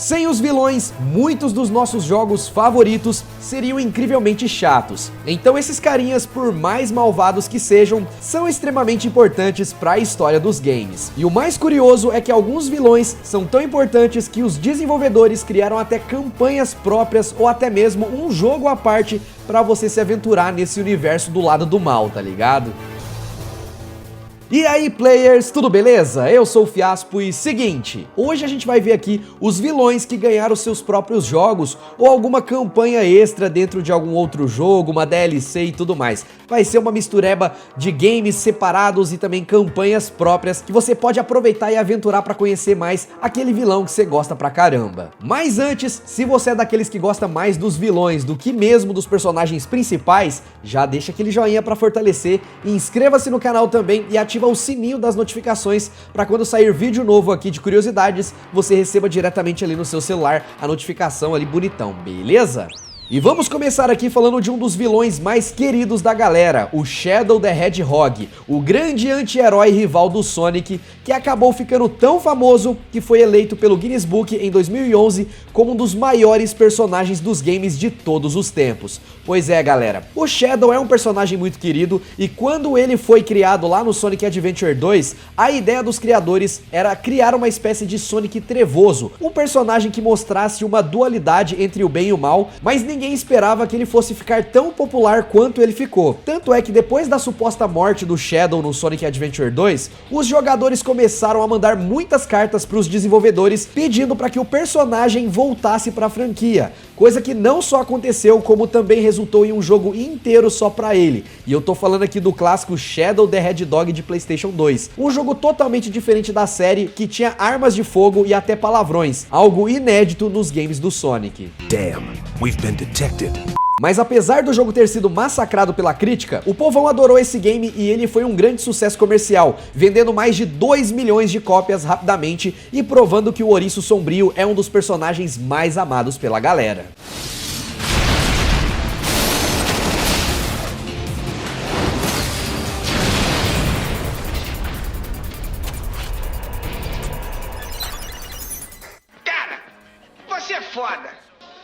Sem os vilões, muitos dos nossos jogos favoritos seriam incrivelmente chatos. Então esses carinhas, por mais malvados que sejam, são extremamente importantes para a história dos games. E o mais curioso é que alguns vilões são tão importantes que os desenvolvedores criaram até campanhas próprias ou até mesmo um jogo à parte para você se aventurar nesse universo do lado do mal, tá ligado? E aí, players, tudo beleza? Eu sou o Fiaspo e seguinte, hoje a gente vai ver aqui os vilões que ganharam seus próprios jogos ou alguma campanha extra dentro de algum outro jogo, uma DLC e tudo mais. Vai ser uma mistureba de games separados e também campanhas próprias que você pode aproveitar e aventurar para conhecer mais aquele vilão que você gosta pra caramba. Mas antes, se você é daqueles que gosta mais dos vilões do que mesmo dos personagens principais, já deixa aquele joinha para fortalecer e inscreva-se no canal também e ative o sininho das notificações para quando sair vídeo novo aqui de curiosidades, você receba diretamente ali no seu celular a notificação ali bonitão, beleza? E vamos começar aqui falando de um dos vilões mais queridos da galera, o Shadow the Hedgehog, o grande anti-herói rival do Sonic, que acabou ficando tão famoso que foi eleito pelo Guinness Book em 2011 como um dos maiores personagens dos games de todos os tempos. Pois é, galera, o Shadow é um personagem muito querido e quando ele foi criado lá no Sonic Adventure 2, a ideia dos criadores era criar uma espécie de Sonic trevoso, um personagem que mostrasse uma dualidade entre o bem e o mal, mas ninguém esperava que ele fosse ficar tão popular quanto ele ficou. Tanto é que depois da suposta morte do Shadow no Sonic Adventure 2, os jogadores começaram a mandar muitas cartas para os desenvolvedores pedindo para que o personagem voltasse para a franquia, coisa que não só aconteceu, como também resultou em um jogo inteiro só para ele. E eu tô falando aqui do clássico Shadow the Hedgehog de PlayStation 2, um jogo totalmente diferente da série, que tinha armas de fogo e até palavrões, algo inédito nos games do Sonic. Damn, we've been detected. Mas apesar do jogo ter sido massacrado pela crítica, o povão adorou esse game e ele foi um grande sucesso comercial, vendendo mais de 2 milhões de cópias rapidamente e provando que o Ouriço Sombrio é um dos personagens mais amados pela galera. Cara, você é foda.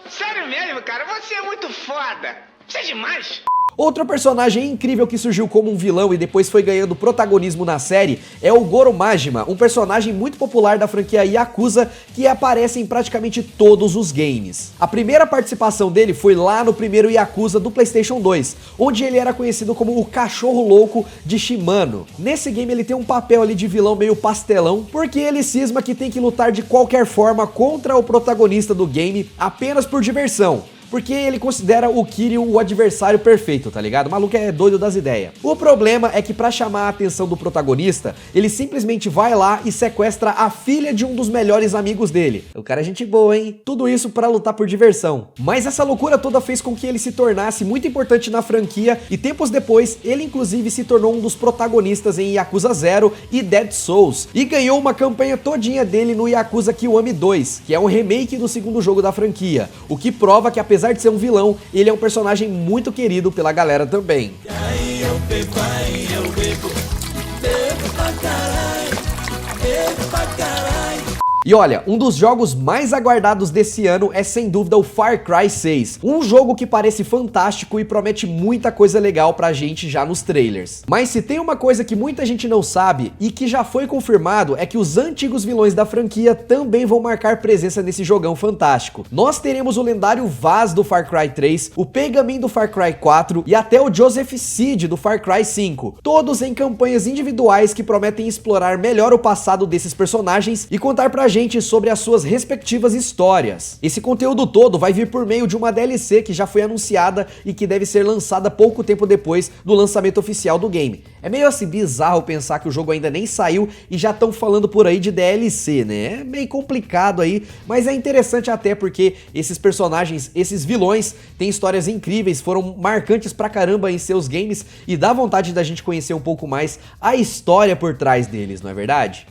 Sério mesmo, cara, você é muito foda. Você é demais. Outro personagem incrível que surgiu como um vilão e depois foi ganhando protagonismo na série é o Goro Majima, um personagem muito popular da franquia Yakuza que aparece em praticamente todos os games. A primeira participação dele foi lá no primeiro Yakuza do PlayStation 2, onde ele era conhecido como o cachorro louco de Shimano. Nesse game ele tem um papel ali de vilão meio pastelão, porque ele cisma que tem que lutar de qualquer forma contra o protagonista do game apenas por diversão. Porque ele considera o Kiryu o adversário perfeito, tá ligado? O maluco é doido das ideias. O problema é que pra chamar a atenção do protagonista, ele simplesmente vai lá e sequestra a filha de um dos melhores amigos dele. O cara é gente boa, hein? Tudo isso pra lutar por diversão. Mas essa loucura toda fez com que ele se tornasse muito importante na franquia e tempos depois, ele inclusive se tornou um dos protagonistas em Yakuza 0 e Dead Souls. E ganhou uma campanha todinha dele no Yakuza Kiwami 2, que é um remake do segundo jogo da franquia. O que prova que apesar de ser um vilão, ele é um personagem muito querido pela galera também. E olha, um dos jogos mais aguardados desse ano é sem dúvida o Far Cry 6, um jogo que parece fantástico e promete muita coisa legal pra gente já nos trailers. Mas se tem uma coisa que muita gente não sabe e que já foi confirmado é que os antigos vilões da franquia também vão marcar presença nesse jogão fantástico. Nós teremos o lendário Vaz do Far Cry 3, o Peigamin do Far Cry 4 e até o Joseph Seed do Far Cry 5, todos em campanhas individuais que prometem explorar melhor o passado desses personagens e contar pra gente sobre as suas respectivas histórias. Esse conteúdo todo vai vir por meio de uma DLC que já foi anunciada e que deve ser lançada pouco tempo depois do lançamento oficial do game. É meio assim bizarro pensar que o jogo ainda nem saiu e já estão falando por aí de DLC, né? É meio complicado aí, mas é interessante até porque esses personagens, esses vilões, têm histórias incríveis, foram marcantes pra caramba em seus games e dá vontade da gente conhecer um pouco mais a história por trás deles, não é verdade?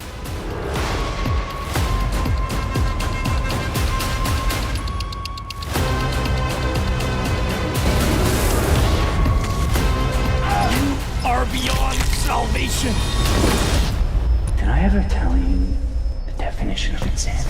Beyond salvation. Did I ever tell you the definition of insanity?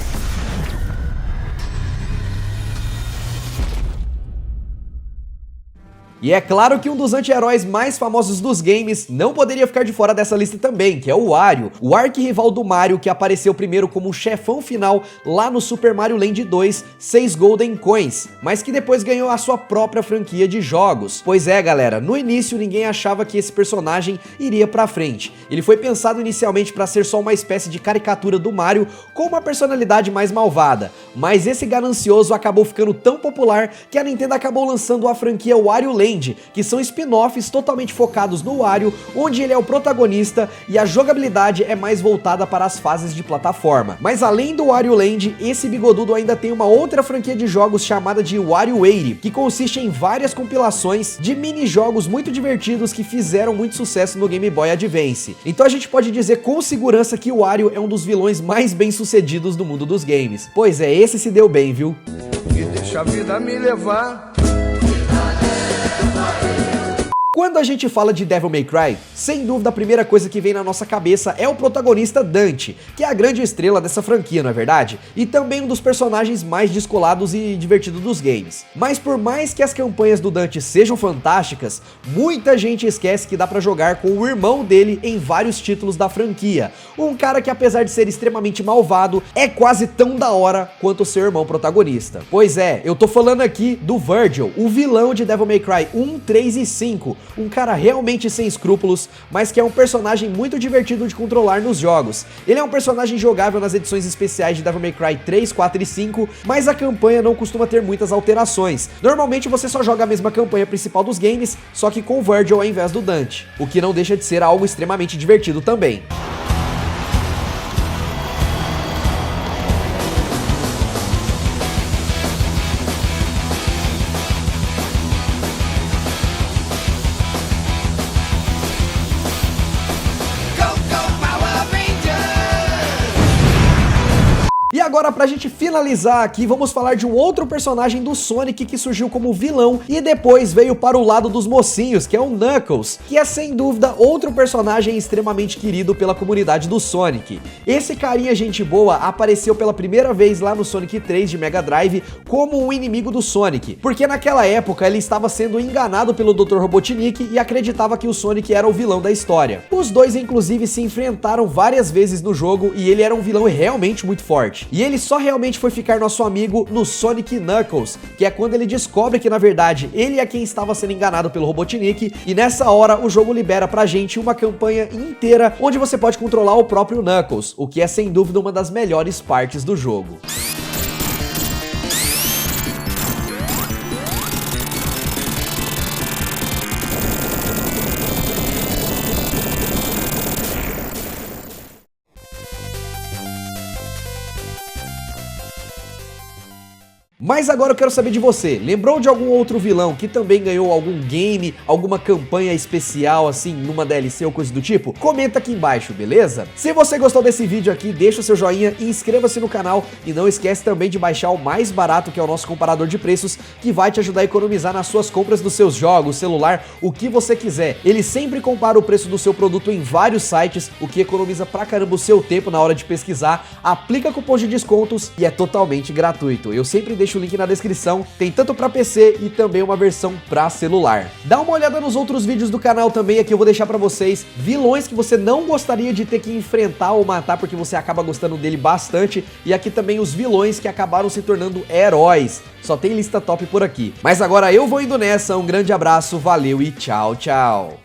E é claro que um dos anti-heróis mais famosos dos games não poderia ficar de fora dessa lista também, que é o Wario, o arquirrival do Mario que apareceu primeiro como um chefão final lá no Super Mario Land 2, 6 Golden Coins, mas que depois ganhou a sua própria franquia de jogos. Pois é, galera, no início ninguém achava que esse personagem iria pra frente. Ele foi pensado inicialmente para ser só uma espécie de caricatura do Mario com uma personalidade mais malvada, mas esse ganancioso acabou ficando tão popular que a Nintendo acabou lançando a franquia Wario Land, que são spin-offs totalmente focados no Wario, onde ele é o protagonista e a jogabilidade é mais voltada para as fases de plataforma. Mas além do Wario Land, esse bigodudo ainda tem uma outra franquia de jogos chamada de WarioWare, que consiste em várias compilações de mini-jogos muito divertidos que fizeram muito sucesso no Game Boy Advance. Então a gente pode dizer com segurança que o Wario é um dos vilões mais bem-sucedidos do mundo dos games. Pois é, esse se deu bem, viu? E deixa a vida me levar. Quando a gente fala de Devil May Cry, sem dúvida a primeira coisa que vem na nossa cabeça é o protagonista Dante, que é a grande estrela dessa franquia, não é verdade? E também um dos personagens mais descolados e divertidos dos games. Mas por mais que as campanhas do Dante sejam fantásticas, muita gente esquece que dá pra jogar com o irmão dele em vários títulos da franquia. Um cara que, apesar de ser extremamente malvado, é quase tão da hora quanto o seu irmão protagonista. Pois é, eu tô falando aqui do Virgil, o vilão de Devil May Cry 1, 3 e 5, um cara realmente sem escrúpulos, mas que é um personagem muito divertido de controlar nos jogos. Ele é um personagem jogável nas edições especiais de Devil May Cry 3, 4 e 5, mas a campanha não costuma ter muitas alterações. Normalmente você só joga a mesma campanha principal dos games, só que com o Virgil ao invés do Dante, o que não deixa de ser algo extremamente divertido também. E agora, pra gente finalizar aqui, vamos falar de um outro personagem do Sonic que surgiu como vilão e depois veio para o lado dos mocinhos, que é o Knuckles, que é sem dúvida outro personagem extremamente querido pela comunidade do Sonic. Esse carinha gente boa apareceu pela primeira vez lá no Sonic 3 de Mega Drive como um inimigo do Sonic, porque naquela época ele estava sendo enganado pelo Dr. Robotnik e acreditava que o Sonic era o vilão da história. Os dois inclusive se enfrentaram várias vezes no jogo e ele era um vilão realmente muito forte. E ele só realmente foi ficar nosso amigo no Sonic Knuckles, que é quando ele descobre que na verdade ele é quem estava sendo enganado pelo Robotnik, e nessa hora o jogo libera pra gente uma campanha inteira onde você pode controlar o próprio Knuckles, o que é sem dúvida uma das melhores partes do jogo. Mas agora eu quero saber de você, lembrou de algum outro vilão que também ganhou algum game, alguma campanha especial assim, numa DLC ou coisa do tipo? Comenta aqui embaixo, beleza? Se você gostou desse vídeo aqui, deixa o seu joinha e inscreva-se no canal e não esquece também de baixar o mais barato, que é o nosso comparador de preços, que vai te ajudar a economizar nas suas compras dos seus jogos, celular, o que você quiser. Ele sempre compara o preço do seu produto em vários sites, o que economiza pra caramba o seu tempo na hora de pesquisar, aplica cupom de descontos e é totalmente gratuito. Eu sempre deixo o link na descrição, tem tanto para PC e também uma versão para celular. Dá uma olhada nos outros vídeos do canal também, aqui eu vou deixar para vocês vilões que você não gostaria de ter que enfrentar ou matar porque você acaba gostando dele bastante, e aqui também os vilões que acabaram se tornando heróis. Só tem lista top por aqui. Mas agora eu vou indo nessa, um grande abraço, valeu e tchau, tchau.